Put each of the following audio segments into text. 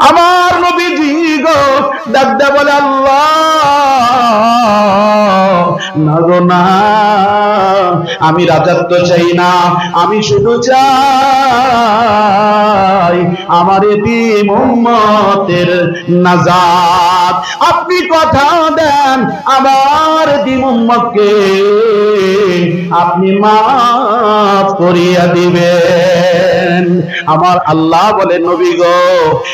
আমার নবীজি গো ডাক দে বলে আল্লাহ না গো না, আমি রাজত্ব চাই না, আমি শুধু চাই আমার এতিম উম্মতের নাজাত। আপনি কথা দেন আমার এতিম উম্মতকে আপনি মাফ করিয়া দিবেন। আমার আল্লাহ বলে নবী গো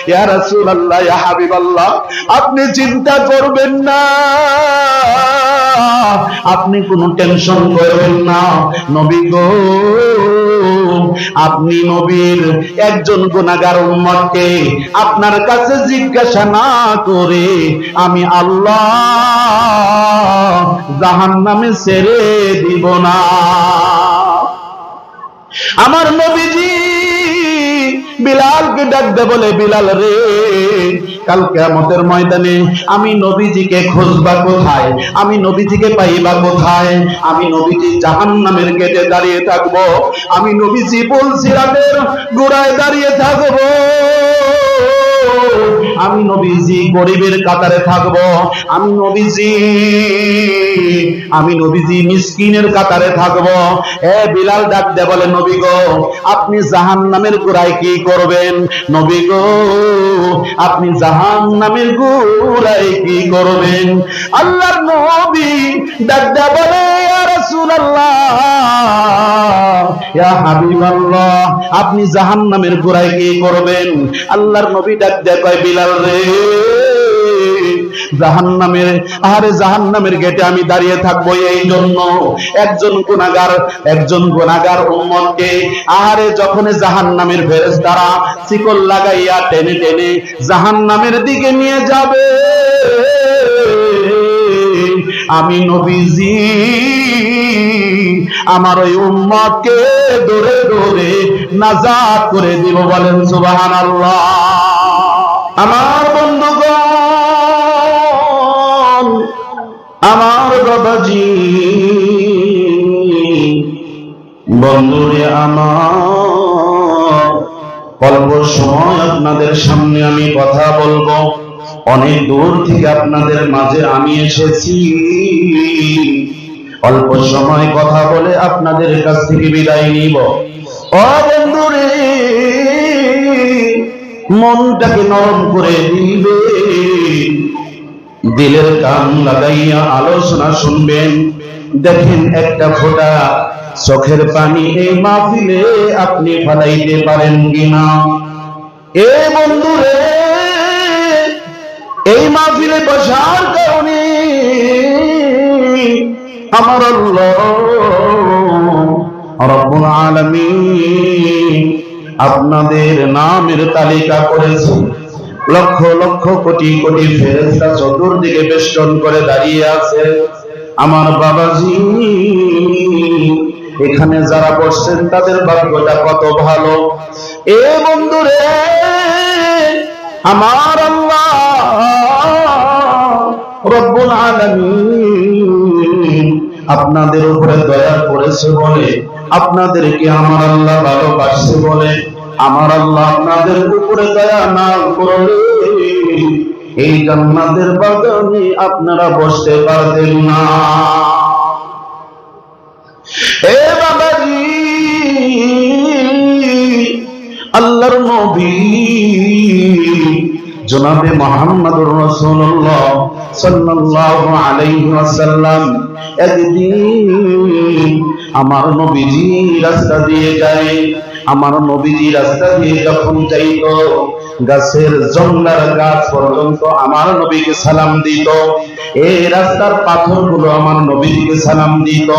ইয়া রাসূলুল্লাহ ইয়া হাবিবাল্লাহ আপনি চিন্তা করবেন না, আপনি কোনো টেনশন করবেন না নবী গো, আপনি নবীর একজন গুনাহগার উম্মতকে আপনার কাছে জিজ্ঞাসা না করে আমি আল্লাহ জাহান্নামে ছেড়ে দিব না। আমার নবীজি বিলালকে ডাক দে বলে বিলাল রে কাল কিয়ামতের ময়দানে আমি নবীজিকে খুঁজবা কোথায়, আমি নবীজিকে পাইবা কোথায়? আমি নবীজি জাহান্নামের গেটে দাঁড়িয়ে থাকবো, আমি নবীজি পুলসিরাতের গোড়ায় দাঁড়িয়ে থাকবো, আমি নবীজি গরিবের কাতারে থাকবো, আমি নবীজি মিসকিনের কাতারে থাকবো। এ বিলাল ডাক দে বলে নবী গো আপনি জাহান্নামের গোড়ায় কি করবেন? নবী গো আপনি জাহান্নামের গোড়ায় কি করবেন? আল্লাহর নবী ডাক দে বলে ইয়া রাসূলুল্লাহ ইয়া হাবিবাল্লাহ আপনি জাহান্নামের গোড়ায় কি করবেন? আল্লাহর নবী ডাক দে কয় বিলাল রে জাহান্নামের গেটে আমি দাঁড়িয়ে থাকবো এই জন্য একজন গুনাহগার উম্মতকে যখন জাহান্নামের ফেরেশতারা শিকল লাগাইয়া টেনে টেনে জাহান্নামের দিকে নিয়ে যাবে আমি নবীজি আমার ওই উম্মতকে ধরে ধরে নাজাত করে দিব। বলেন সুবহানাল্লাহ। আমার বন্ধুগণ, আমার বাবাজি, বন্ধুরে আমার, অল্প সময় আপনাদের সামনে আমি কথা বলবো, অনেক দূর থেকে আপনাদের মাঝে আমি এসেছি, অল্প সময় কথা বলে আপনাদের কাছ থেকে বিদায় নিব। ও বন্ধুরে মনটাকে নরম করে দিবে, দিলের কান লাগাইয়া আলোচনা শুনবেন। দেখেন একটা ফোঁটা চোখের পানি এই মাহফিলে আপনি ফলাইতে পারেন কিনা? এ বন্ধুরে এই মাহফিলে বসার কারণে আমার আল্লাহ রব্বুল আলামিন আপনাদের নামের তালিকা করেছে। লক্ষ লক্ষ কোটি কোটি ফেরেশতা চতুর্দিকে বেষ্টন করে দাঁড়িয়ে আছে। আমার বাবাজি এখানে যারা বসছেন তাদের ভাগ্যটা কত ভালো। এ বন্ধুরে আমার আল্লাহ রব্বুল আলামিন আপনাদের উপরে দয়া করেছে বলে, আপনাদেরকে আমার আল্লাহ ভালোবাসছে বলে, আমার আল্লাহ আপনাদের উপরে দয়া না করলে এই জান্নাতের বাগানে আপনারা বসতে পারতেন না। এ বাবাজি আল্লাহর নবী জনাবে মুহাম্মদুর রাসূলুল্লাহ সাল্লাল্লাহু আলাইহি ওয়াসাল্লাম একদিন আমার নবীজি রাস্তা দিয়ে যায়। আমার নবীজি রাস্তা দিয়ে যখন যাইতো গাছের জংলার গাছ পর্যন্ত আমার নবীকে সালাম দিত। এই রাস্তার পাথরগুলো আমার নবীজিকে সালাম দিত।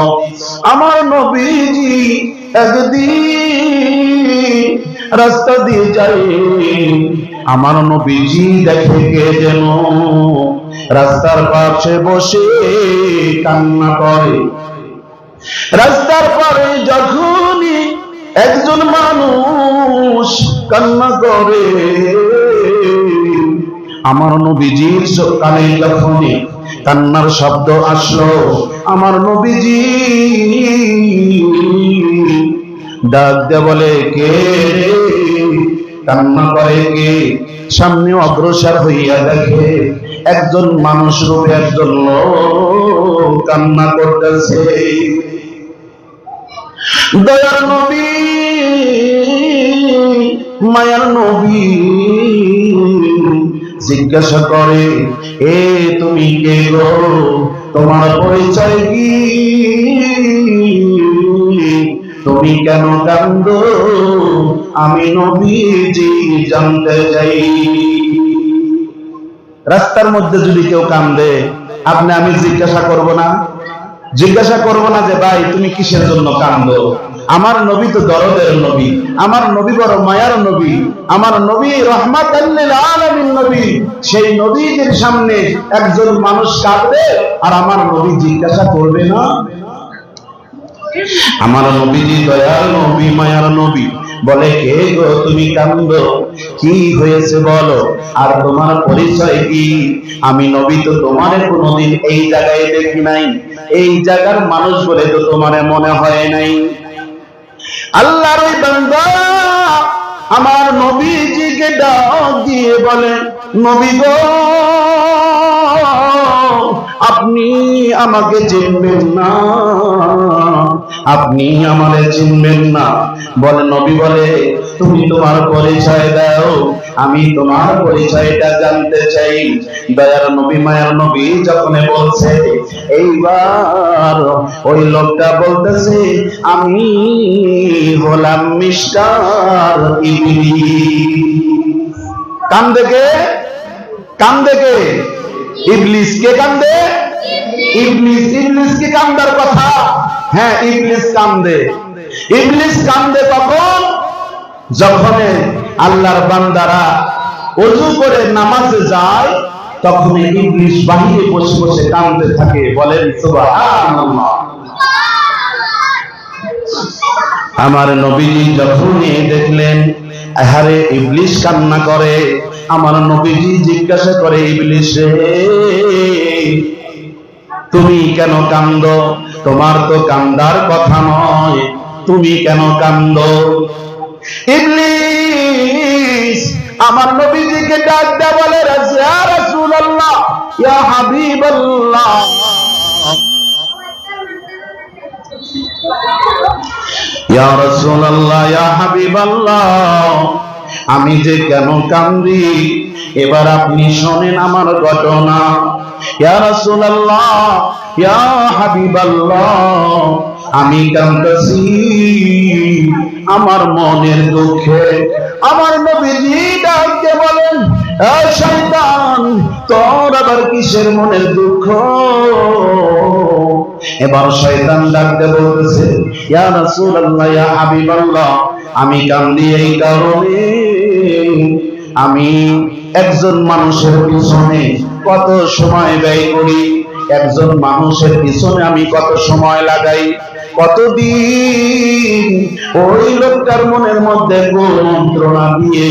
আমার নবীজি একদিন রাস্তা দিয়ে যায়, আমার নবীজি দেখে কে যেন রাস্তার পাশে বসে কান্না করে। রাস্তার পরে যখনই একজন মানুষ কান্না করে, আমার নবীজির কানে যখনই কান্নার শব্দ আসলো, আমার নবীজি ডাক দিয়ে বলে কে? কান্না করে কে? সামনে অগ্রসর হইয়া দেখে একজন মানুষ রূপে একজন লোক কান্না করতেছে। দয়ার নবী, মায়ার নবী জিজ্ঞাসা করে, এ তুমি কে গো? তোমার পরিচয় কি? তুমি কেন কান্দো? আমি নবীজি জানতে চাই। রাস্তার মধ্যে যদি কেউ কান্দে, আমি জিজ্ঞাসা করব না? জিজ্ঞাসা করব না যে ভাই তুমি কিসের জন্য কান্দো? আমার নবী তো দরদের নবী, আমার নবী বড় মায়ার নবী, আমার নবী রাহমাতাল লিল আলামিন নবী। সেই নবীর সামনে একজন মানুষ কাঁদবে আর আমার নবী জিজ্ঞাসা করবে না? আমার নবীজি দয়ার নবী, মায়ার নবী বলে, কে গো তুমি কান্দো? কি হয়েছে বলো, আর তোমার পরিচয় কি? আমি নবী তো তোমারে কোনোদিন এই জায়গায় দেখি নাই, এই জায়গার মানুষ বলে তো তোমারে মনে হয় নাই। আল্লাহর ওই বান্দা আমার নবীজিকে ডাক দিয়ে বলে, নবী গো আপনি আমাকে চিনবেন না, আপনি আমারে চিনবেন না। বলে নবী বলে, তুমি তোমার পরিচয় দাও, আমি তোমার পরিচয়টা জানতে চাই। দয়ার নবী, মায়ার নবী যখন বলছে, এইবার ওই লোকটা বলতেছে, আমি হলাম মিস্টার ইবলিস। কান্দে কে? কান্দে কে? ইবলিস। কে কান্দে? ইবলিস। ইবলিস কি কান্দার কথা? হ্যাঁ, ইবলিস কান্দে। ইবলিস কান্দে কখন? যখন আল্লাহর বান্দারা ওযু করে নামাজে যায়, তখন ইবলিস বাহিরে বসে বসে কান্দতে থাকে। বলেন সুবহানাল্লাহ। আমার নবীজি যখন দেখলেন আহারে ইবলিস কান্না করে, আমার নবীজি জিজ্ঞাসা করে, ইবলিস রে তুমি কেন কান্দো? তোমার তো কান্দার কথা নয়, তুমি কেন কান্দো? ইবলিস আমার নবীজিকে ডাক দেয়া বলে, ইয়া রাসূলুল্লাহ, ইয়া হাবিবাল্লাহ, ইয়া রাসূলুল্লাহ, ইয়া হাবিবাল্লাহ, আমি যে কেন কান্দি এবার আপনি শোনেন আমার ঘটনা। ইয়া রাসূলুল্লাহ, ইয়া হাবিবাল্লাহ, আমি কাঁদতেছি আমার মনের দুঃখে। আমার নবীজি ডাকতে বলেন, এ শয়তান, তোর আবার কিসের মনের দুঃখ? এবার শয়তান ডাকতে বলতেছে, ইয়া রাসূলুল্লাহ, ইয়া হাবিবাল্লাহ, আমি কান্দি এই কারণে, আমি একজন মানুষের পিছনে কত সময় ব্যয় করি, একজন মানুষের পিছনে আমি কত সময় লাগাই, কতদিন ওই লোকটার মনের মধ্যে যন্ত্রণা দিয়ে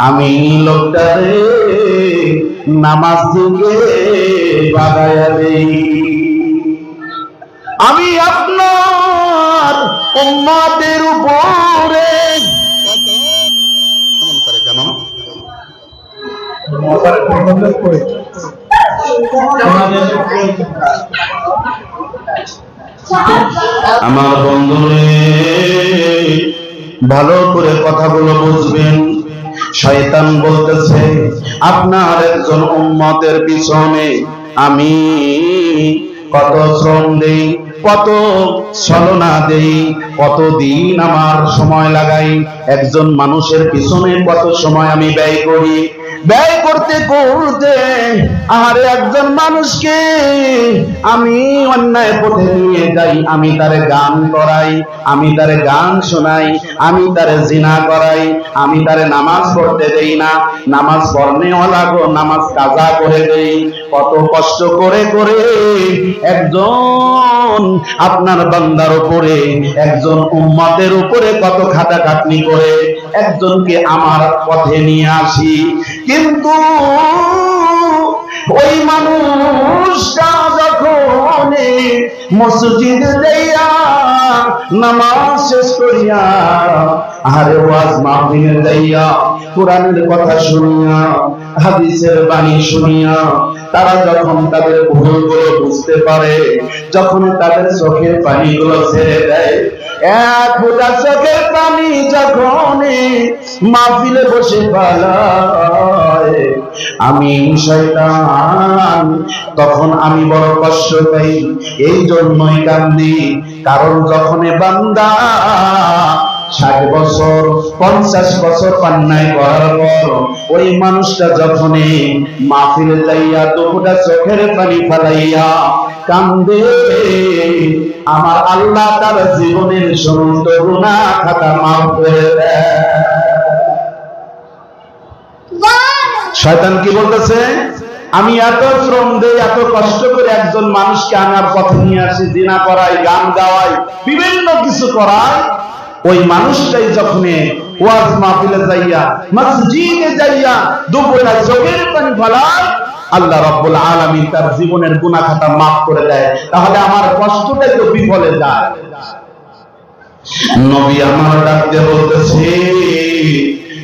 আমি লোকটারে নামাজ থেকে বাগায়া দেই। আমি আপনার উম্মতের উপরে আমার বন্ধুরে ভালো করে কথাগুলো বুঝবেন। শয়তান বলতেছে, আপনার একজন উম্মতের পিছনে আমি কত শ্রম দেই, কত ছলনা দেই, কতদিন আমার সময় লাগাই, একজন মানুষের পিছনে কত সময় আমি ব্যয় করি। ব্যয় করতে করতে আরে একজন মানুষকে আমি অন্যায় পথে নিয়ে যাই, আমি তারে গান করাই, আমি তারে গান শোনাই, আমি তারে জিনা করাই, আমি তারে নামাজ পড়তে দেই না, নামাজ পড়নেওয়ালা গো নামাজ কাজা করে দেই। কত কষ্ট করে করে একজন আপনার বান্দার উপরে, একজন উম্মতের উপরে কত খাটাখাটনি করে একজনকে আমার পথে নিয়ে আসি। কিন্তু ওই মানুষটা যখন মসজিদে যাইয়া নামাজ শেষ করিয়া আরে ওয়াজ মাহফিলে যাইয়া কোরআনের কথা শুনিয়া হাদিসের বাণী শুনিয়া তারা যখন তাদের ভুলগুলো বুঝতে পারে, যখন তাদের চোখের পানিগুলো ছেড়ে দেয়, এক ফোঁটা চোখের পানি যখন মাহফিলে বসে পালায়, আমি শয়তান তখন আমি বড় কষ্ট পাই। এই জন্যই কান্দি, কারণ যখন বান্দা 60 বছর 50 বছর অন্যায় করার পর ওই মানুষটা যখন মাহফিলে যাইয়া দুটা চোখের পানি ফেলাইয়া কান্দে, আমার আল্লাহ তার জীবনের সমস্ত গুনাহ খাতা মাফ করে দেয়। শয়তান কি বলতেছে? আমি এত শ্রম দেই, এত কষ্ট করে একজন মানুষকে আমার পথে নিয়ে আসি, জিনা করাই, গান গাওয়াই, বিভিন্ন কিছু করাই, ওই মানুষটাই যখন ওয়াজ মাহফিলে যাইয়া মসজিদে যাইয়া দুপুরে চোখের পানি ফেলায়, আল্লাহ রাব্বুল আলামিন তার জীবনের গুনাহ খাতা মাফ করে দেয়। তাহলে আমার কষ্টটাই তো বিফলে যায়। নবী আমার ডাক দিয়ে বলতেছে,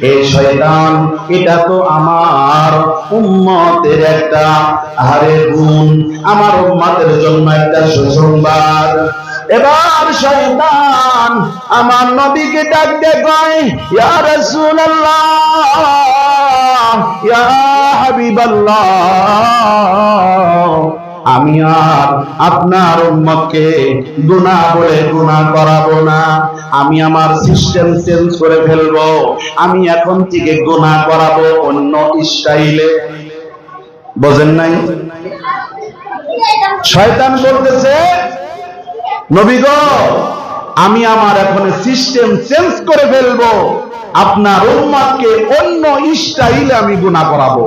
এই শয়তান, এটা তো আমার উম্মতের একটা গুণ, আমার উম্মতের জন্য একটা সুসংবাদ। এবার শয়তান আমার নবীকে ডাক দিয়ে কয়, ইয়া রাসূলুল্লাহ, ইয়া হাবিবাল্লাহ, আমি আর আপনার উম্মতকে গুনাহ বলে গুনাহ করাবো না, আমি আমার সিস্টেম চেঞ্জ করে ফেলবো, আমি এখন থেকে গুনাহ করাবো অন্য স্টাইলে। বুঝেন নাই? শয়তান বলতেছে, নবী গো, আমি আমার এখন সিস্টেম চেঞ্জ করে ফেলবো, আপনার উম্মতকে অন্য স্টাইলে আমি গুনাহ করাবো।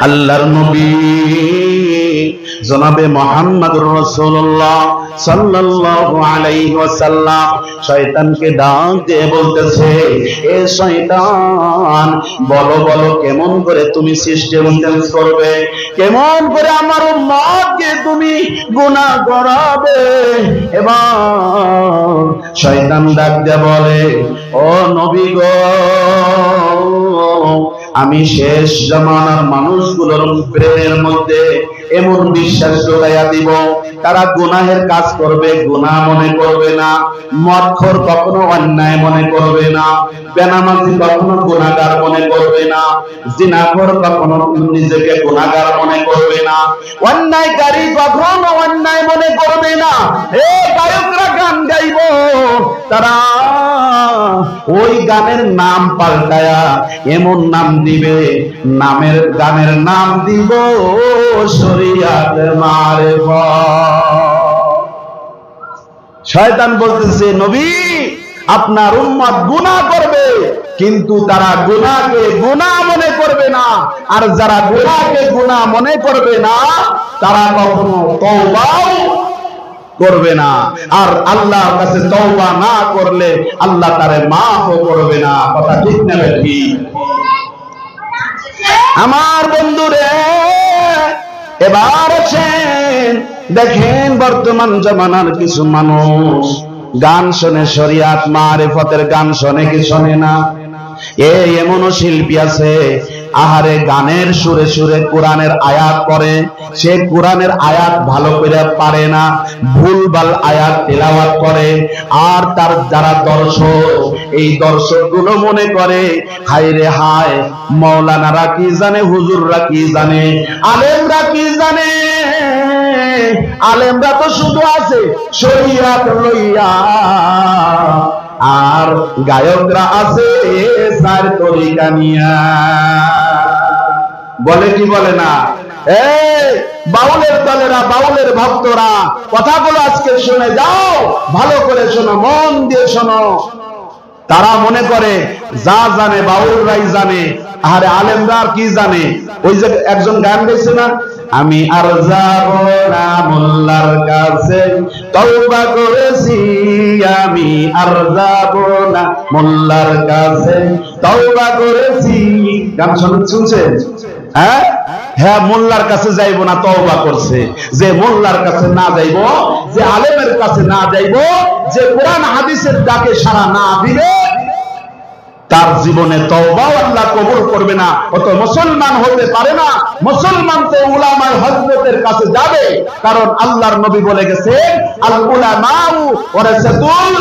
আল্লাহর নবী জনাবে মুহাম্মদুর রাসূলুল্লাহ সাল্লাল্লাহু আলাইহি ওয়াসাল্লাম শয়তানকে ডাক দিয়ে বলতেছে, এ শয়তান, বলো বলো কেমন করে তুমি সিস্টেম চেঞ্জ করবে, কেমন করে আমার উম্মতকে তুমি গুনাহ করাবে। এবার শয়তান ডাক দিয়ে বলে, ও নবী গো, আমি শেষ জামানার মানুষগুলোর প্রেমের মধ্যে এমন বিশ্বাস ঢোকাইয়া দিব, তারা গুনাহের কাজ করবে গুনাহ মনে করবে না, মদখোর কখনো অন্যায় মনে করবে না, বেনামাজি কখনো গুনাহগার মনে করবে না, জিনাখোর কখনো নিজেকে গুনাহগার মনে করবে না, অন্যায়কারী কখনো অন্যায় মনে করবে না। এই গায়করা গান গাইব, তারা ওই গানের নাম পাল্টায়া এমন নাম দিবে, গানের নাম দিব শরিয়াত মারিফত। শয়তান বলতেছে, নবী, আপনার উম্মত গুনাহ করবে, কিন্তু তারা গুনাহকে গুনাহ মনে করবে না, আর যারা গুনাহকে গুনাহ মনে করবে না তারা কখনো তওবাও করবে না, আর আল্লাহর কাছে তওবা না করলে আল্লাহ তারে মাফও করবে না। কথা ঠিক না ঠিক? আমার বন্ধুরে, এবার আছেন দেখেন বর্তমান জামানার কিছু মানুষ গান শোনে, শরিয়াত মারিফতের গান শোনে কি শোনে না? এমনও শিল্পী আছে, আহারে গানের সুরে সুরে কোরআনের আয়াত পড়ে, সে কোরআনের আয়াত ভালো করে পারে না, ভুলভাল আয়াত তেলাওয়াত করে, আর তার যারা দর্শক, এই দর্শকগুলো মনে করে, হায় রে হায়, মাওলানারা কি জানে, হুজুররা কি জানে, আলেমরা কি জানে, আলেমরা তো শুধু আছে শরিয়াত লইয়া, আর গায়করা আছে সার তরিকা নিয়া। বলে কি বলে না? এই বাউলের দলেরা, বাউলের ভক্তরা, কথাগুলো আজকে শুনে যাও, ভালো করে শোনো, মন দিয়ে শোনো। তারা মনে করে যা জানে বাউলরাই জানে, আরে আলেমরা কি জানে? ওই যে একজন গান গাইছে না, আমি আর যাব না মোল্লার কাছে, তওবা করেছি, আমি আর যাব না মোল্লার কাছে, তওবা করেছি। গান শুনছেন? হ্যাঁ, হ্যাঁ মোল্লার কাছে যাইব না, তওবা করছে। যে মোল্লার কাছে না যাইব, যে আলেমের কাছে না যাইব, যে কোরআন হাদিসের ডাকে সাড়া না দিবে, তার জীবনে তওবাও আল্লাহ কবুল করবে না। অত মুসলমান হতে পারে না। মুসলমান তো উলামায়ে হযরতের কাছে যাবে, কারণ আল্লাহর নবী বলে গেছেন, আল উলামাউ ওয়ারাসাতুল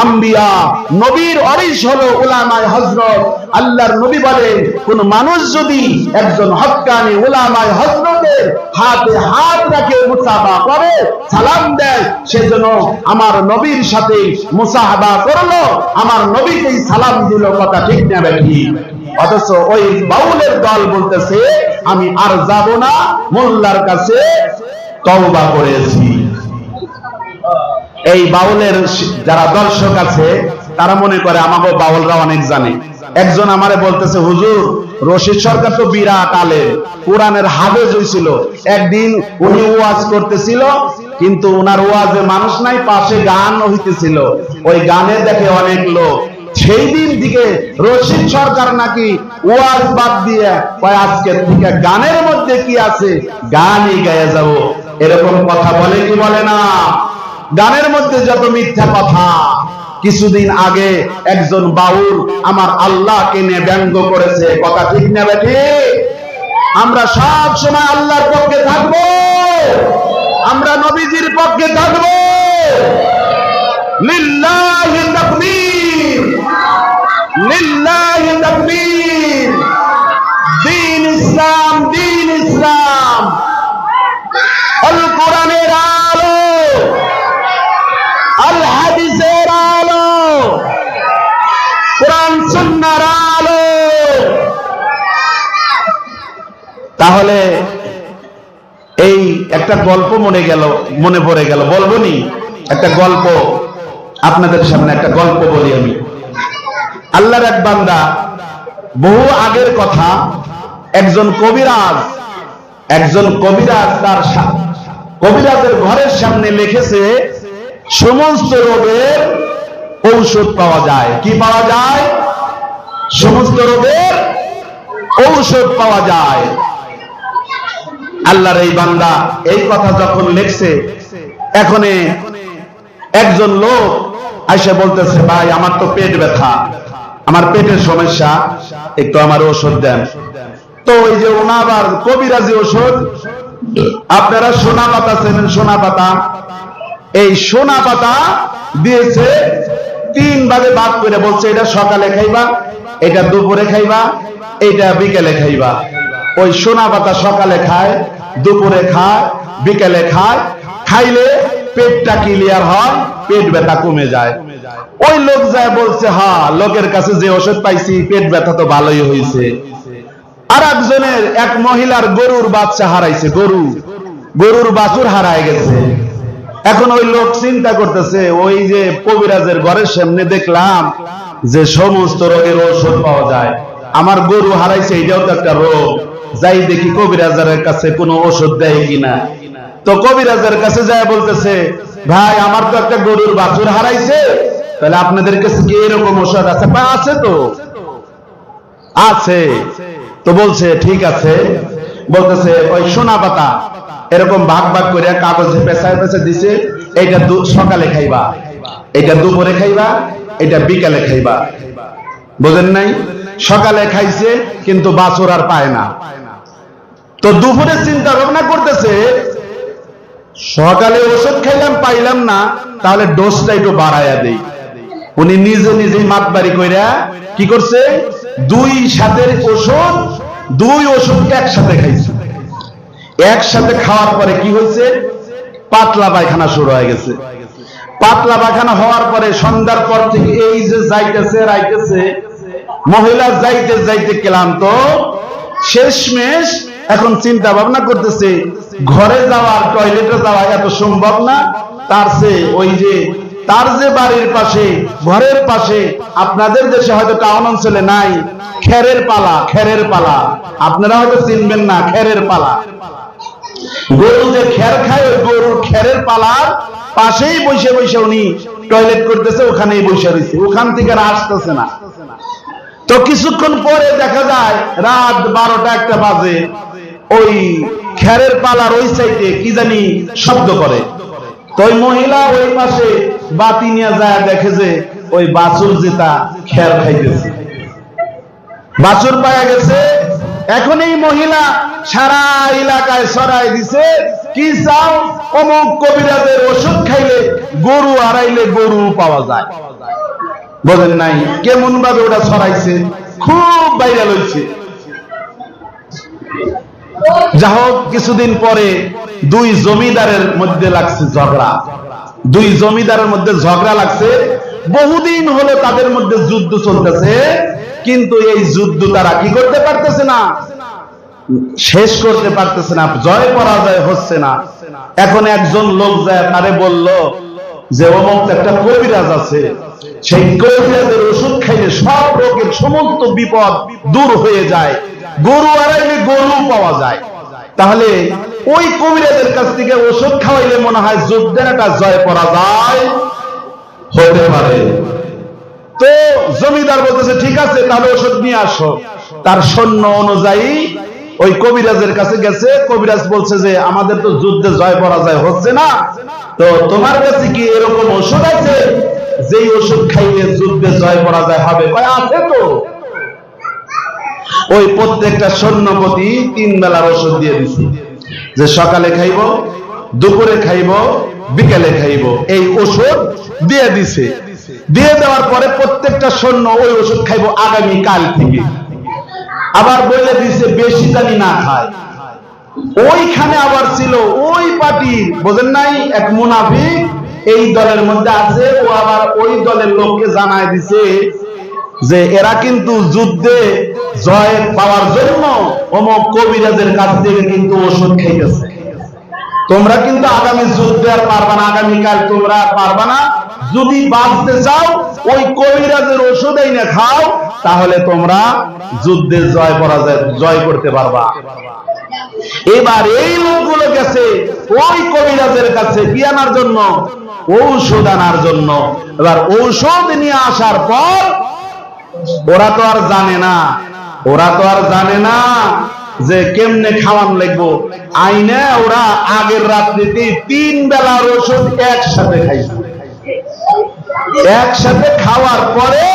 আম্বিয়া, নবীর ওয়ারিস হলো উলামায়ে হযরত। আল্লাহর নবী বলেন, কোন মানুষ যদি একজন হক্কানি উলামায়ে হযরতের হাতে হাত রেখে মুসাফা করে, সালাম দেয়, সেজন্য আমার নবীর সাথে মুসাহাবা করলো, আমার নবীকেই সালাম দিল। কথা ঠিক না বেঠি? অথচ ওই বাউলের দল বলতেছে, আমি আর যাব না, মোল্লার কাছে তওবা করেছি। এই বাউলের যারা দর্শক আছে তারা মনে করে আমাকে বাউলরা অনেক জানে। একজন আমারে বলতেছে, হুজুর রশিদ সরকার তো বিরাট আলেম, কোরআনের হাফেজ হইছিল। একদিন উনি ওয়াজ করতেছিল, কিন্তু ওনার ওয়াজে মানুষ নাই, পাশে গান হইতেছিল। ওই গানে দেখে অনেক লোক। সেই দিন থেকে রশিদ সরকার নাকি ওয়াজ বাদ দিয়ে কয়, আজকে থেকে গানের মধ্যে কি আছে, গানই গায়ে যাব। এরকম কথা বলে কি বলে না? গানের মধ্যে যত মিথ্যা কথা। কিছুদিন আগে একজন বাউল আমার আল্লাহকে নিয়ে ব্যঙ্গ করেছে। কথা ঠিক না বেঠি? আমরা সব সময় আল্লাহর পক্ষে থাকবো, আমরা নবীজির পক্ষে থাকবো। লিল্লাহি তাকবীর, লিল্লাহি তাকবীর। দ্বীন ইসলাম, দ্বীন ইসলাম। আল কোরআনের আলো, আল হাদিসের আলো, কোরআন সুন্নাহর আলো। তাহলে এই একটা গল্প মনে পড়ে গেল, বলবো নি? একটা গল্প আপনাদের সামনে, একটা গল্প বলি আমি। আল্লাহর এক বান্দা, বহু আগের কথা, একজন কবিরাজ তার কবিরাজের ঘরের সামনে লিখেছে, সমস্ত রোগের ঔষধ পাওয়া যায়। কি পাওয়া যায়? সমস্ত রোগের ঔষধ পাওয়া যায়। আল্লাহর এই বান্দা এই কথা যখন লিখছে, এখন একজন লোক আইসা বলতেছে, ভাই আমার তো পেট ব্যথা, আমার পেটের সমস্যা, একটু আমার ওষুধ দেন। তো ওই যে ওনাবার কবিরাজি ওষুধ, আপনারা সোনা পাতা চেনেন? সোনা পাতা, এই সোনা পাতা দিয়েছে, 3 ভাগে ভাগ করে বলছে, এটা সকালে খাইবা, এটা দুপুরে খাইবা, এটা বিকেলে খাইবা। ওই সোনা পাতা সকালে খায়, দুপুরে খায়, বিকেলে খায়। খাইলে পেটটা ক্লিয়ার হয়, পেট ব্যথা কমে যায়। ওই লোক যায় বলছে, হ্যাঁ লোকের কাছে যে ওষুধ পাইছি, পেট ব্যথা তো ভালোই হয়েছে। আর একজনের, এক মহিলার গরুর বাচ্চা হারাইছে, গরুর বাছুর হারায় গেছে। এখন ওই লোক চিন্তা করতেছে, ওই যে কবিরাজের ঘরের সামনে দেখলাম যে সমস্ত রোগের ওষুধ পাওয়া যায়, আমার গরু হারাইছে, এটাও তো একটা রোগ, যাই দেখি কবিরাজের কাছে কোনো ওষুধ দেয় কিনা। তো কবিরাজের কাছে যায় বলতেছে, ভাই আমার তো একটা গরুর বাছুর হারাইছে, তাহলে আপনাদের কাছে কি এরকম ওষুধ আছে? আছে তো, আছে। তো বলছে ঠিক আছে। বলতেছে, ওই সোনা পাতা এরকম ভাগ ভাগ করে কাগজে পেঁচায় পেঁচায় দিছে, এইটা সকালে খাইবা, এটা দুপুরে খাইবা, এটা বিকালে খাইবা। বুঝেন নাই? সকালে খাইছে কিন্তু বাছুর আর পায় না। তো দুপুরে চিন্তা ভাবনা করতেছে, সকালে ওষুধ খাইলাম, পাইলাম না, তাহলে ডোজটা একটু বাড়াইয়া দেই। উনি নিজেই মাতবাড়ি কইরা কি করছে, 2 সাথের ওষুধ, 2 ওষুধ একসাথে খাইছে। একসাথে খাওয়ার পরে কি হয়েছে, পাতলা পায়খানা শুরু হয়ে গেছে। পাতলা পায়খানা হওয়ার পরে সন্ধ্যার পর থেকে এই যে যাইতেছে রাইতেছে, মহিলা যাইতে যাইতে ক্লান্ত, শেষমেশ এখন চিন্তা ভাবনা করতেছে, ঘরে যাওয়া, টয়লেটে যাওয়া এত সম্ভব না, তার যে বাড়ির পাশে, ঘরের পাশে, আপনাদের দেশে হয়তো টাউন অঞ্চলে নাই, খেরের পালা, আপনারা হয়তো চিনবেন না, খেরের পালা। গরু যে খের খায়, ওই গরুর খেরের পালার পাশেই বসে বসে উনি টয়লেট করতেছে, ওখানেই বসে রয়েছে, ওখান থেকে আর আসতেছে না। তো কিছুক্ষণ পরে দেখা যায় রাত 12টা 1টা বাজে, ওই খেরের পালার ওই সাইডে কি জানি শব্দ করে। তো ওই মহিলা ওই পাশে বাতি নিয়ে যায়, দেখে যে ওই বাছুর যেটা খের খাইতেছে, বাছুর পাওয়া গেছে। এখন এই মহিলা সারা এলাকায় ছড়াই দিছে, কি চাও, অমুক কবিরাজের ওষুধ খাইলে গরু হারাইলে গরু পাওয়া যায়। বলেন নাই কেমন ভাবে ওটা ছড়াইছে, খুব ভাইরাল হয়েছে। যা হোক, কিছুদিন পরে দুই জমিদারের মধ্যে লাগছে ঝগড়া, দুই জমিদারের মধ্যে ঝগড়া লাগছে। বহুদিন হলো তাদের মধ্যে যুদ্ধ চলতেছে, কিন্তু এই যুদ্ধ তারা কি করতে পারতেছে না, শেষ করতে পারতেছে না, জয় পরাজয় হচ্ছে না। এখন একজন লোক যায় তারে বলল যে অমুক একটা কবিরাজ আছে, সেই কবিরাজের ওষুধ খাইলে সব রোগের সমস্ত বিপদ দূর হয়ে যায়, গরু হারাইলে গরু পাওয়া যায়। তাহলে ওই কবিরাজের কাছ থেকে ওষুধ খাওয়াইলে মনে হয় যুদ্ধের একটা জয় পরাজয় হতে পারে। তো জমিদার বলতেছে ঠিক আছে, তাহলে ওষুধ নিয়ে আসো। তার সৈন্য অনুযায়ী ওই কবিরাজের কাছে গেছে। কবিরাজ বলছে যে আমাদের তো যুদ্ধে জয় পরাজয় হচ্ছে না, তো তোমার কাছে কি এরকম ওষুধ আছে যেই ওষুধ খাইলে যুদ্ধে জয় পরাজয় হবে? আছে তো। ওই প্রত্যেকটা সৈন্যপতি 3 বেলার ওষুধ দিয়ে দিছে, যে সকালে খাইব, দুপুরে খাইব, বিকেলে খাইব, এই ওষুধ দিয়ে দিছে। দিয়ে দেওয়ার পরে প্রত্যেকটা সৈন্য ওই ওষুধ খাইব আগামী কাল থেকে। আবার বলে দিছে বেশি জানি না খায়। ওইখানে আবার ছিল ওই পার্টির, বোঝেন নাই, এক মুনাফিক এই দলের মধ্যে আছে। ও আবার ওই দলের লোককে জানায় দিছে যে এরা কিন্তু যুদ্ধে জয় পাওয়ার জন্য অমুক কবিরাজের কাছ থেকে কিন্তু ওষুধ খাইতেছে। তোমরা কিন্তু আগামী যুদ্ধে আর পারবা না, আগামীকাল তোমরা পারবা না। যদি বাঁচতে চাও ওই কবিরাজের ওষুধ এনে খাও, তাহলে তোমরা যুদ্ধে জয় পরাজয় জয় করতে পারবা। এবার এই লোকগুলো গেছে ওই কবিরাজের কাছে কি আনার জন্য, ঔষধ আনার জন্য। এবার ঔষধ নিয়ে আসার পর ওরা তো আর জানে না, ওরা তো আর জানে না যে কেমনে খাওয়ান লাগবো। আইনে ওরা আগের রাত্রিতে 3 বেলার ওষুধ একসাথে খাইছে। একসাথে খাওয়ার পরে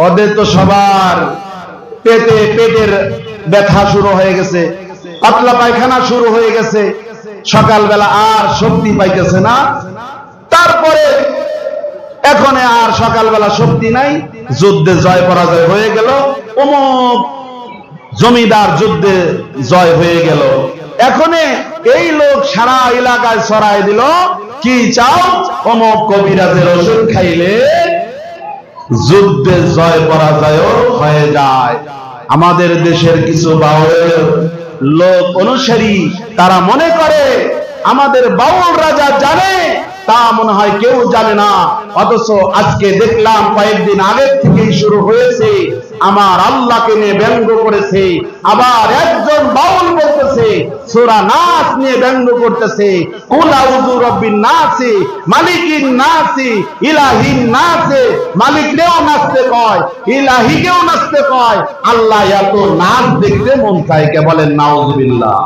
ওদের তো সবার পেটের ব্যথা শুরু হয়ে গেছে, পাতলা পায়খানা শুরু হয়ে গেছে, সকালবেলা আর শক্তি পাইতেছে না। তারপরে এখন আর সকালবেলা শক্তি নাই, যুদ্ধে জয় পরাজয় হয়ে গেল, অমুক জমিদার যুদ্ধে জয় হয়ে গেল। এখন এই লোক সারা এলাকায় ছড়াই দিল, কি চাও, অমুক কবিরাজের ওষুধ খাইলে যুদ্ধে জয় পরাজয় হয়ে যায়। আমাদের দেশের কিছু বাউলের লোক অনুসারী তারা মনে করে আমাদের বাউল রাজা জানে, তা মনে হয় কেউ জানে না। অথচ আজকে দেখলাম কয়েকদিন আগের থেকেই শুরু হয়েছে, আমার আল্লাহকে নিয়ে ব্যঙ্গ করেছে। আবার একজন বাউল বলতেছে সূরা নাস নিয়ে ব্যঙ্গ করতেছে, কুল আউযু রাব্বিন নাস মালিকিন নাস ইলাহিন নাস। মালিকরেও নাচতে কয়, ইলাহিকেও নাচতে কয়। আল্লাহ এত নাচ দেখতে মন চায়, কে বলেন নাউযুবিল্লাহ।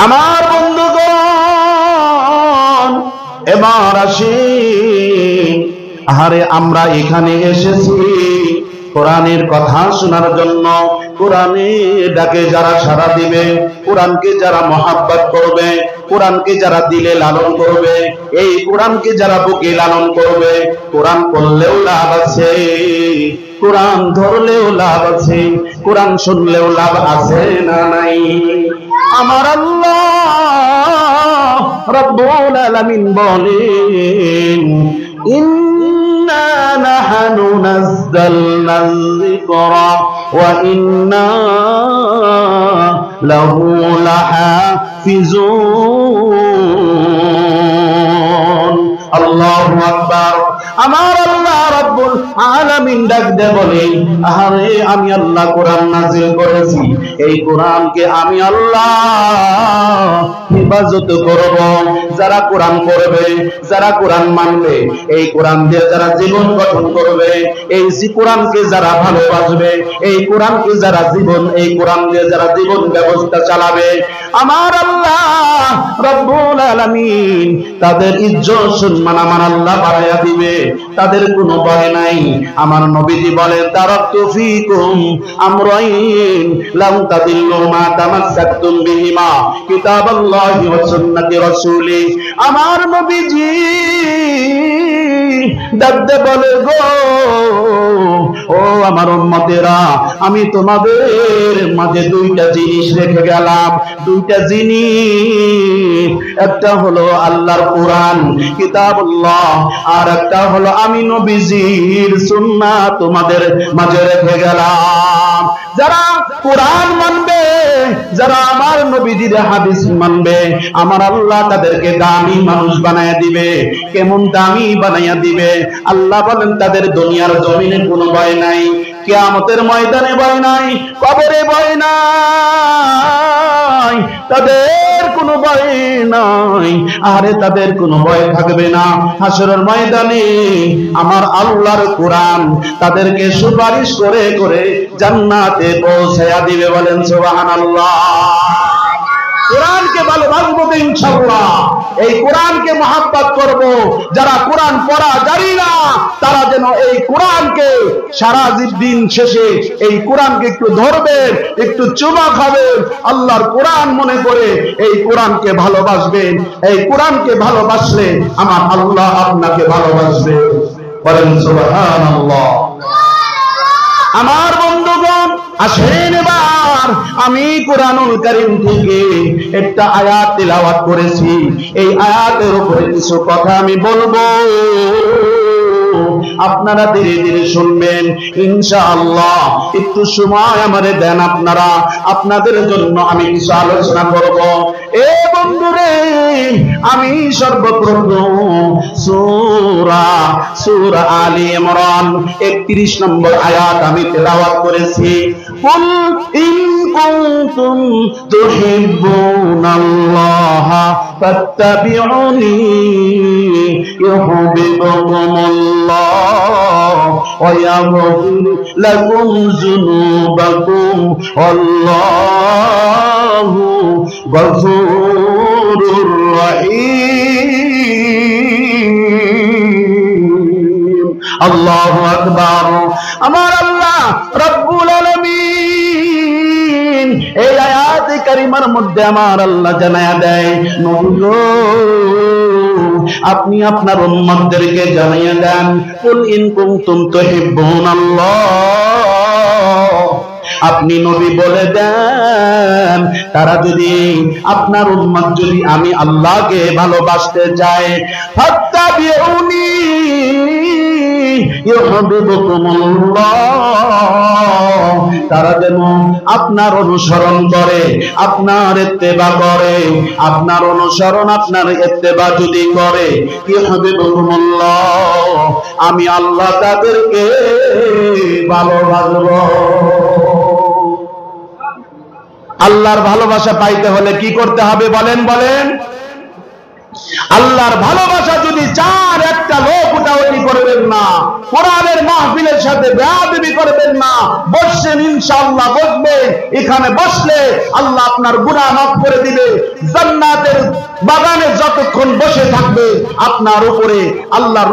আমার বন্ধুগণ, এবার আসি, আরে আমরা এখানে এসেছি কোরআনের কথা শোনার জন্য। কোরআনে ডাকে যারা সাড়া দিবে, কোরআনকে যারা মহাব্বত করবে, কোরআনকে যারা দিলে লালন করবে, এই কোরআনকে যারা বুকে লালন করবে, কোরআন পড়লেও লাভ আছে, কোরআন ধরলেও লাভ আছে, কোরআন শুনলেও লাভ আছে না নাই? আমার আল্লাহ রাব্বুল আলামিন বলেন, ইন্না নাহনু নাযালনাল যিকরা ওয়া ইন্না লাহু লাহাফিজুন। আল্লাহু আকবার। আমার আল্লাহ রাব্বুল আলামিন ডাক দে বলে, আরে আমি আল্লাহ কোরআন নাযিল করেছি, এই কোরআনকে আমি আল্লাহ হেফাজত করব। যারা কোরআন পড়বে, যারা কোরআন মানবে, এই কোরআন দিয়ে যারা জীবন গঠন করবে, এই কোরআনকে যারা ভালোবাসবে, এই কোরআনকে যারা এই কোরআন দিয়ে যারা জীবন ব্যবস্থা চালাবে, আমার আল্লাহ রব্বুল আলামিন তাদের ইজ্জত সম্মান আমার আল্লাহ বাড়াইয়া দিবে, তাদের কোনো ভয় নাই। আমার নবীজি বলেন, তারাকতু ফীকুম আমরাইন লাম তাদিল্লু মা তামাসসাকতুম বিহিমা কিতাবাল্লাহি ওয়া সুন্নাতি রাসূলি। আমার নবীজি ডাকতে বলে, গো ও আমার উম্মতেরা, আমি তোমাদের মাঝে দুইটা জিনিস রেখে গেলাম, দুইটা জিনিস। একটা হলো আল্লাহর কোরআন কিতাবুল্লাহ, আর একটা হলো আমি নবীজির সুন্নাহ তোমাদের মাঝে রেখে গেলাম। যারা কোরআন মানবে, যারা আমার নবীজির হাদিস মানবে, আমার আল্লাহ তাদেরকে দামি মানুষ বানায়া দিবে। কেমন দামি বানাইয়া দিবে? আল্লাহ বলেন, তাদের দুনিয়ার জমিনে কোনো ভয় নাই, কিয়ামতের ময়দানে ভয় নাই, কবরে ভয় নাই, তাদের কোনো ভয় নাই। আরে তাদের কোনো ভয় থাকবে না। হাসরের ময়দানে আমার আল্লাহর কোরআন তাদেরকে সুপারিশ করে করে জান্নাতে পৌঁছায়া দিবে। বলেন সুবহানাল্লাহ। কোরআনকে ভালোবাসবো তো ইনশাআল্লাহ, এই কোরআনকে মহব্বত করব। যারা কোরআন পড়া জানি না, তারা যেন এই কোরআনকে সারা দিন শেষে এই কোরআনকে একটু ধরবেন, একটু চুমা খাবেন, আল্লাহর কোরআন মনে করে এই কোরআনকে ভালোবাসবেন। এই কোরআনকে ভালোবাসলে আমার আল্লাহ আপনাকে ভালোবাসবে। বলেন সুবহানাল্লাহ। আমার বন্ধুগণ, আসেন এবার আমি কোরআনুল কারীম থেকে একটা আয়াত তিলাওয়াত করেছি। এই আয়াতের উপরে কিছু কথা আমি বলবো, আপনারা ধীরে ধীরে শুনবেন ইনশাআল্লাহ। একটু সময় আমারে দেন আপনারা, আপনাদের জন্য আমি কিছু আলোচনা করব। এ বন্ধুরে, আমি সর্বপ্রথম সূরা আলী ইমরান 31 নম্বর আয়াত আমি তেলাওয়াত করেছি। কুল ইন কুনতুম তুহিব্বুনাল্লাহা ফাত্তাবিউনি ইউহিব্বুকুমুল্লাহ ওয়া ইয়াগফির লাকুম যুনুবাকুম আল্লাহু গফুরুর রহিম। আল্লাহু আকবার। আমার আল্লাহ রব্বুল আলামিন এই আয়াতে কারিমার মধ্যে আমার আল্লাহ জানায়া দেয়, নবী গো, আপনি আপনার উম্মতদেরকে জানাইয়া দেন, কুল ইন কুনতুম তুহিব্বুনাল্লাহ, আপনি নবী বলে দেন, তারা যদি আপনার উম্মত যদি আমি আল্লাহকে ভালোবাসতে চায়, ফাত্তাবিউনি ইউহিব্বুকুমুল্লাহ, তারা যেন আপনার অনুসরণ করে, আপনার ইত্তেবা করে, আপনার অনুসরণ আপনার ইত্তেবা যদি করে, ইউহিব্বুকুমুল্লাহ, আমি আল্লাহ তাদেরকে ভালোবাসবো। আল্লাহর ভালোবাসা পাইতে হলে কি করতে হবে বলেন? বলেন। আল্লাহর ভালোবাসা যদি চান, একটা লোক উঠাউঠি করবেন না, কোরআনের মাহফিলের সাথে বেয়াদবি করবেন না, বসছেন ইনশাআল্লাহ বসবেন, এখানে বসলে আল্লাহ আপনার গুনাহ মাফ করে দিবে। জান্নাতের বাগানে যতক্ষণ বসে থাকবে আপনার উপরে আল্লাহর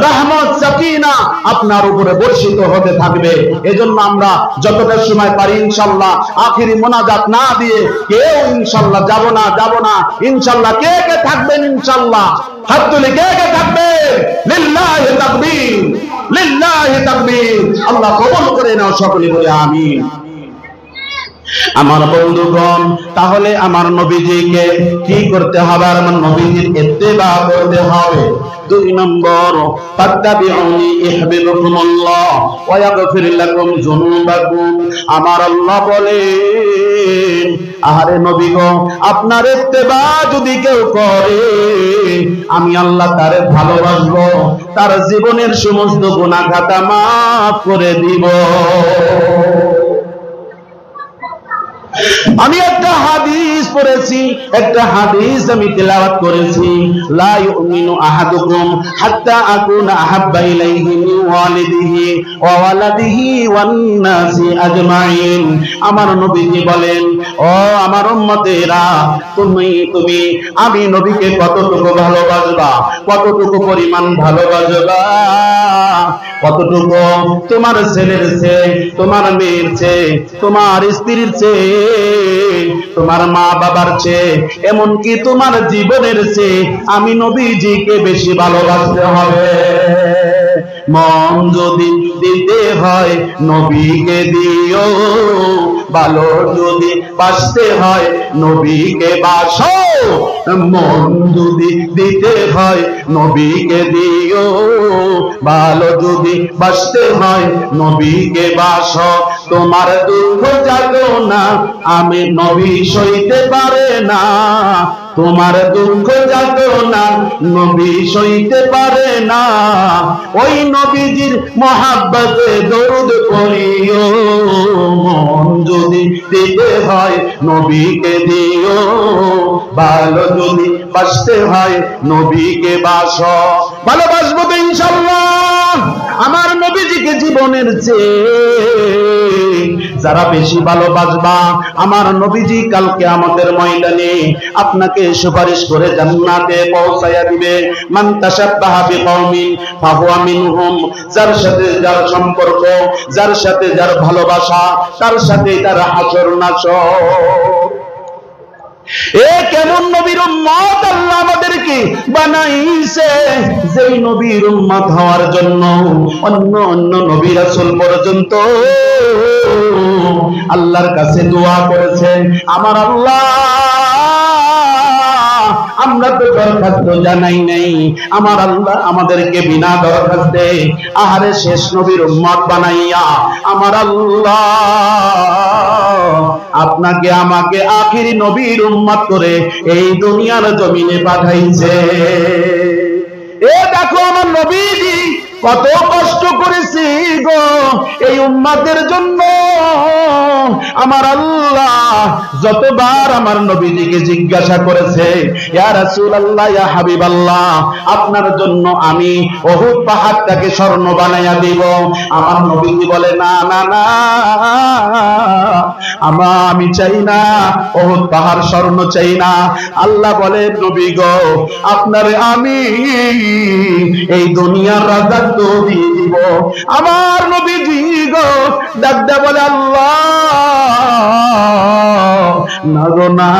রহমত সাকিনা আপনার উপরে বর্ষিত হতে থাকবে। এজন্য আমরা যতটা সময় পারি ইনশাআল্লাহ আখিরি মোনাজাত না দিয়ে কেউ ইনশাআল্লাহ যাব না ইনশাআল্লাহ। কে কে থাকবেন ইনশাআল্লাহ? হাত তুলে কে কে থাকবেন? লিল্লাহি তাকবীর, লিল্লাহি তাকবীর। আল্লাহ কবুল করে নাও, সকলে বলে আমিন। আমার বন্ধুগণ, তাহলে আমার নবীজিকে কি করতে হবে? আমার নবীজির ইত্তেবা করতে হবে। 2 নম্বর ফাত্তাবিউনি ইহবিবকুমুল্লাহ ওয়া ইয়াগফির লাকুম যুনুবাকুম। আমার আল্লাহ বলেন, আহারে নবী গো, আপনার ইত্তেবা যদি কেউ করে আমি আল্লাহ তারে ভালোবাসবো, তার জীবনের সমস্ত গুনাহ খাতা মাফ করে দিব। আমি একটা হাদিস পড়েছি, একটা হাদিস আমি তেলাওয়াত করেছি, লা ইউমিনু আহাদুকুম হাত্তা আকুনা আহাব্বা ইলাইহি মিন ওয়ালিদিহি ওয়া ওয়ালাদিহি ওয়ান নাসি আজমাইন। আমার নবীজি বলেন, ও আমার উম্মতেরা, তুমি আমি নবীকে কতটুকু ভালোবাসবা, কতটুকু পরিমাণ ভালোবাসবা, কতটুকু তোমার ছেলের চেয়ে, তোমার মেয়ের চেয়ে, তোমার স্ত্রীর চেয়ে, তোমার মা বাবার চেয়ে, এমনকি তোমার জীবনের চেয়ে আমি নবীজিকে বেশি ভালোবাসতে হবে। মন যদি দিতে হয় নবীকে দিও, ভালো যদি বাসতে হয় নবীকে বাসো। মন যদি দিতে হয় নবীকে দিও, ভালো যদি বাসতে হয় নবীকে বাসো। তোমার দুঃখ যাতনা আমি নবী সইতে পারে না, তোমার দুঃখ যাতনা নবী সইতে পারে না। ওই নবীজির মহাব্বতে দরুদ পড়িও, মন যদি দিতে হয় নবীকে দিও, ভালো যদি বাসতে হয় নবীকে বাসো। ভালোবাসবো তো ইনশাআল্লাহ আমার নবীজিকে জীবনের চেয়ে। যারা বেশি ভালোবাসবা আমার নবীজি কালকে আমাদের ময়দানে আপনাকে সুপারিশ করে জান্নাতে পৌঁছায়া দিবে। মান তাশাব্বাহা বিকওমিন ফাহুয়া মিনহুম। যার সাথে যার সম্পর্ক, যার সাথে যার ভালোবাসা, তার সাথে তার হাসর নাসর। এ কেমন নবীর উম্মত আল্লাহ আমাদেরকে বানাইছে, যেই নবীর উম্মত হওয়ার জন্য অন্য নবী রাসূল পর্যন্ত আল্লাহর কাছে দোয়া করেছে। আমার আল্লাহ, আমরা তো দরখাস্ত জানাই নাই, আমার আল্লাহ আমাদেরকে বিনা দরখাস্তে আহারে শেষ নবীর উম্মত বানাইয়া আমার আল্লাহ আপনাকে আমাকে আখিরি নবীর উম্মত করে এই দুনিয়ার জমিনে পাঠাইছে। এ দেখো আমার নবীজি কত কষ্ট করেছি গো এই উম্মতের জন্য। আমার আল্লাহ যতবার আমার নবীজিকে জিজ্ঞাসা করেছে, ইয়া রাসূলুল্লাহ, ইয়া হাবিবাল্লাহ, আপনার জন্য আমি উহুদ পাহাড়টাকে স্বর্ণ বানাইয়া দিব। আমার নবীজি বলে, না না না, আমি চাই না, উহুদ পাহাড় স্বর্ণ চাই না। আল্লাহ বলে, নবী গো, আপনারে আমি এই দুনিয়ার রাজা দিয়ে দিব। আমার নবীজি গো ডাক দেয়া বলে, আল্লাহ না গো না,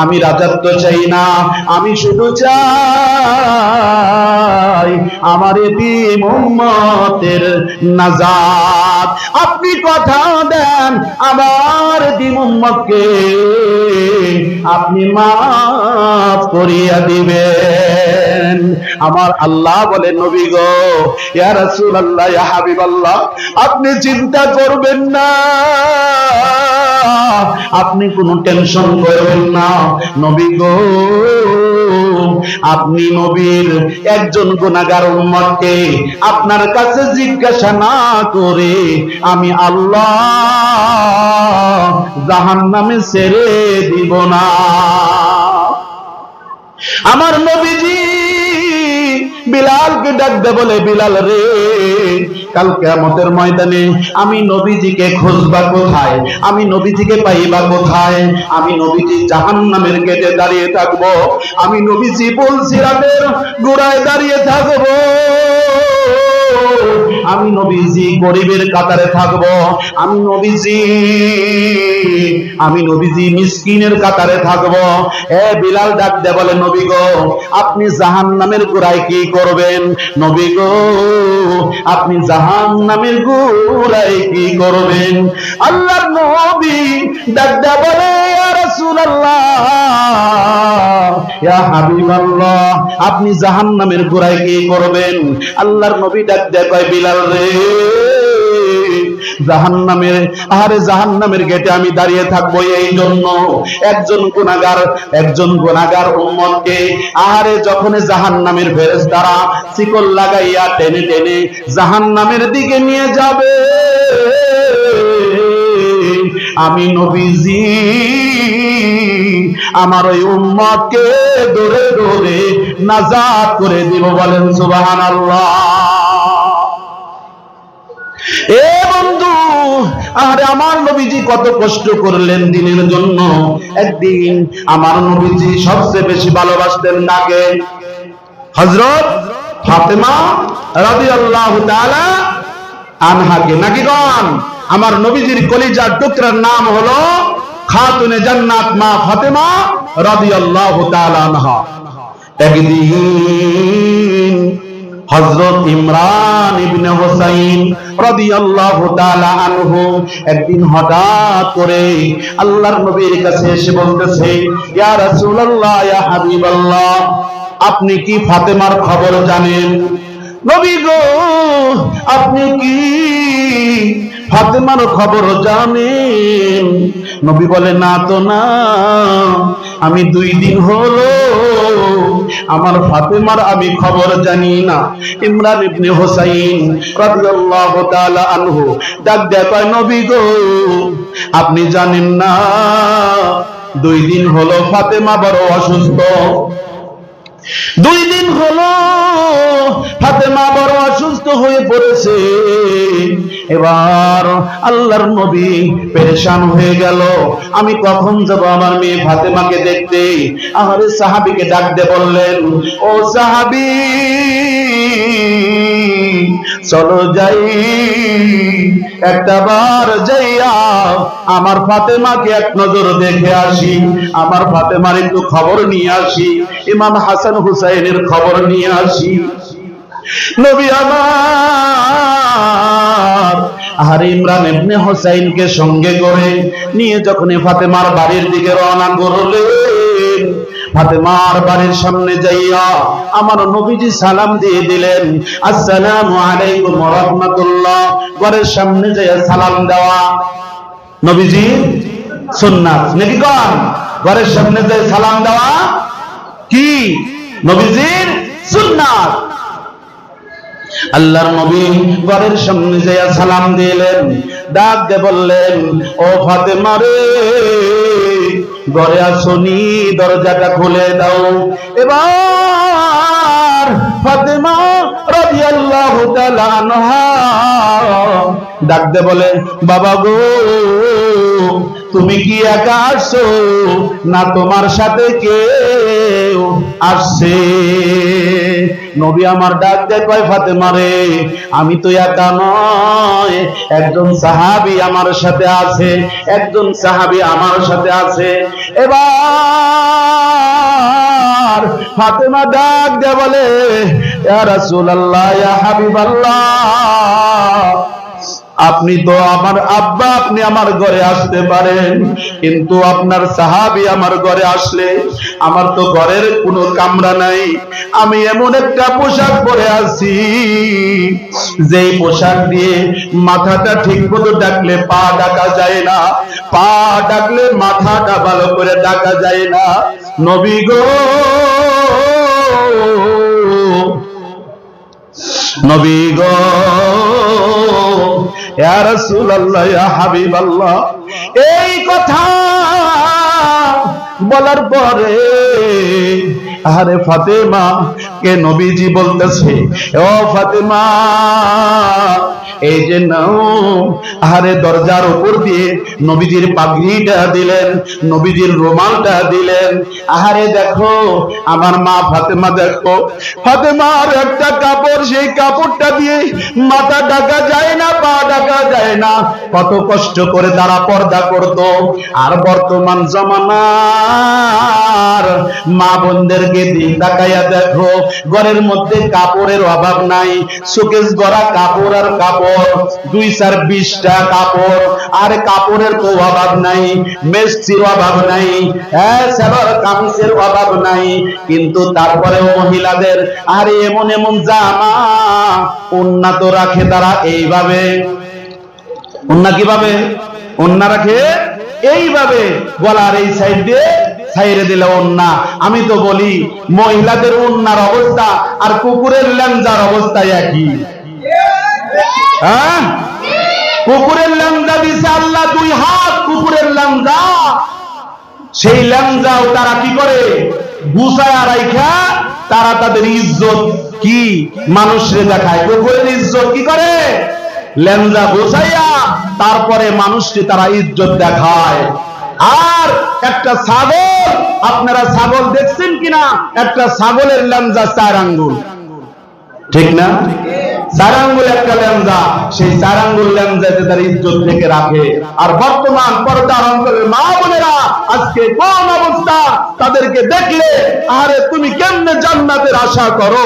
আমি রাজত্ব চাই না, আমি শুধু চাই আমার এতিম উম্মতের নাজাত। আপনি কথা দেন আমার এতিম উম্মতকে আপনি মাফ করিয়া দিবেন। আমার আল্লাহ বলে, নবী গো, ইয়া রাসূলুল্লাহ, ইয়া হাবিবাল্লাহ, আপনি চিন্তা করবেন না, আপনি কোনো টেনশন করবেন না। নবী গো, আপনি নবীর একজন গুনাহগার উম্মতকে আপনার কাছে জিজ্ঞাসা না করে আমি আল্লাহ জাহান্নামে ছেড়ে দিব না। আমার নবীজি বিলালকে ডাক দে বলে, বিলাল রে, কাল কিয়ামতের ময়দানে আমি নবীজিকে খুঁজবা কোথায়, আমি নবীজিকে পাইবা কোথায়? আমি নবীজি জাহান্নামের গেটে দাঁড়িয়ে থাকবো, আমি নবীজি পুলসিরাতের গোড়ায় দাঁড়িয়ে থাকবো, আমি নবীজি গরিবের কাতারে থাকবো, আমি নবীজি মিসকিনের কাতারে থাকবো। এ বিলাল ডাক দে বলে, নবী গো, আপনি জাহান্নামের গোড়ায় কি করবেন? নবী গো, আপনি জাহান্নামের গোড়ায় কি করবেন? আল্লাহর নবী ডাক দে বলে, ইয়া রাসূলুল্লাহ, ইয়া হাবিবাল্লাহ, আপনি জাহান্নামের গোড়ায় কি করবেন? আল্লাহর নবী ডাক দেয়, কয় বিলাল রে, জাহান্নামের গেটে আমি দাঁড়িয়ে থাকবো এই জন্য একজন গুনাহগার উম্মতকে যখন জাহান্নামের ফেরেশতারা শিকল লাগাইয়া টেনে টেনে জাহান্নামের দিকে নিয়ে যাবে, আমি নবীজি আমার ওই উম্মতকে ধরে ধরে নাজাত করে দিব। বলেন সুবহানাল্লাহ। এ বন্ধু, আরে আমার নবীজি কত কষ্ট করলেন দিনের জন্য। একদিন আমার নবীজি সবচেয়ে বেশি ভালোবাসতেন কাকে? হযরত ফাতেমা রাদিয়াল্লাহু তাআলা আনহাকে। নাকি গণ? আমার নবীজির কলিজার টুকরার নাম হলো খাতুনে জান্নাত মা ফাতেমা রাদিয়াল্লাহু তাআলা আনহা। একদিন হযরত ইমরান ইবনে হুসাইন রাদিয়াল্লাহু তাআলা আনহু একদিন হঠাৎ করে আল্লাহর নবীর কাছে এসে বলতেছে, ইয়া রাসূলুল্লাহ, ইয়া হাবিবাল্লাহ, আপনি কি ফাতেমার খবর জানেন? নবী গো, আপনি কি ফাতেমার খবর জানেন? নবী বলে, না তো না, আমি 2 দিন হলো আমার ফাতেমার আমি খবর জানি না। ইমরান ইবনে হুসাইন রাদিয়াল্লাহু তাআলা আনহু ডাক দেয়, কয় নবী গো, আপনি জানেন না 2 দিন হলো ফাতেমা বড় অসুস্থ। 2 দিন হলো ফাতেমা বড় অসুস্থ হয়ে পড়েছে। এবার আল্লাহর নবী পেরেশান হয়ে গেল, আমি কখন যাব আমার মেয়ে ফাতেমাকে দেখতে? আরে সাহাবীকে ডাক দিয়ে বললেন, ও সাহাবী, চলো যাই, একটাবার যাইয়া আমার ফাতেমাকে এক নজর দেখে আসি, আমার ফাতেমার একটু খবর নিয়ে আসি, ইমাম হাসান হুসাইনের খবর নিয়ে আসি। নবী আমার ইমরান ইবনে হুসাইনকে সঙ্গে করে নিয়ে যখন ফাতেমার বাড়ির দিকে রওনা করলেন, ফাতেমার বাড়ির সামনে যাইয়া আমার নবীজি সালাম দিয়ে দিলেন, আসসালামু আলাইকুম ওয়া রাহমাতুল্লাহ। ঘরের সামনে যাইয়া সালাম দেওয়া নবীজি সুন্নাত, নাকি কোন? ঘরের সামনে যাইয়া সালাম দেওয়া কি নবীজির সুন্নাত। আল্লাহর নবী ঘরের সামনে যাইয়া সালাম দিলেন, ডাক দিয়ে বললেন, ও ফাতেমা রে, ঘরে আসনি, দরজাটা খুলে দাও। এবার ফাতেমা রাদিয়াল্লাহু তাআলা আনহা ডাক দিয়ে বলে, বাবা গো, তুমি কি একা আসছো না তোমার সাথে কেউ আসছে? নবী আমার ডাক দেয়, কয় ফাতেমা রে, আমি তো একা নয়, একজন সাহাবী আমার সাথে আছে, একজন সাহাবী আমার সাথে আছে। এবার ফাতেমা ডাক দেয় বলে, ইয়া রাসূলুল্লাহ, ইয়া হাবিবাল্লাহ, আপনি তো আমার আব্বা, আপনি আমার ঘরে আসতে পারেন, কিন্তু আপনার সাহাবী আমার ঘরে আসলে আমার তো ঘরের কোনো কামরা নাই। আমি এমন একটা পোশাক পরে আছি, যেই পোশাক দিয়ে মাথাটা ঠিক মতো ডাকলে পা ডাকা যায় না, পা ডাকলে মাথাটা ভালো করে ডাকা যায় না। নবী গো, নবী গো, ইয়া রাসূলুল্লাহ, ইয়া হাবিবাল্লাহ। এই কথা বলার পরে ফাতেমা কে নবীজি বলতেছে, ও ফাতেমা, এই যে নাও, দরজার উপর দিয়ে নবীজির পাগড়িটা দিলেন, নবীজির রুমালটা দিলেন। দেখো আমার মা ফাতেমা, দেখো ফাতেমার একটা কাপড়, সেই কাপড়টা দিয়ে মাথা ঢাকা যায় না, পা ঢাকা যায় না, কত কষ্ট করে তারা পর্দা করতো। আর বর্তমান জমানার মা বোনদেরকে দিন তাকাইয়া দেখো, ঘরের মধ্যে কাপড়ের অভাব নাই, শোকেস গড়া কাপড় আর কাপড় কাপড়, 2-4 20টা কাপড়, আর কাপড়ের তো অভাব নাই, মেস্ত্রির অভাব নাই, সেবার কামিজের অভাব নাই, কিন্তু তারপরেও মহিলাদের আর এমন এমন জামা উন্নত রাখে তারা এইভাবে। ওন্না কিভাবে? ওন্না রাখে এইভাবে, গলার এই সাইড দিয়ে ছাইরে দিলে ওন্না। আমি তো বলি মহিলাদের ওন্নার অবস্থা আর কুকুরের ল্যাঞ্জার অবস্থা একই। হ্যাঁ, কুকুরের ল্যাঞ্জা দিছে আল্লাহ 2 হাত, কুকুরের ল্যাঞ্জা, সেই ল্যাঞ্জাও তারা কি করে গুছায়া রাইখা তারা তাদের ইজ্জত কি মানুষরে দেখায়। কুকুরের ইজ্জত কি করে? ল্যাঞ্জা গুছাইয়া তারপরে মানুষকে তারা ইজ্জত দেখায়। আর একটা ছাগল, আপনারা ছাগল দেখছেন কিনা? একটা ছাগলের ল্যাঞ্জা 4 আঙ্গুল, ঠিক না? 4 আঙ্গুল একটা ল্যাঞ্জা, সেই 4 আঙ্গুল ল্যাঞ্জাতে তার ইজ্জত থেকে রাখে। আর বর্তমান পর্দার অন্তরের মা বোনেরা আজকে কোন অবস্থা, তাদেরকে দেখলে আরে তুমি কেমনে জান্নাতের আশা করো?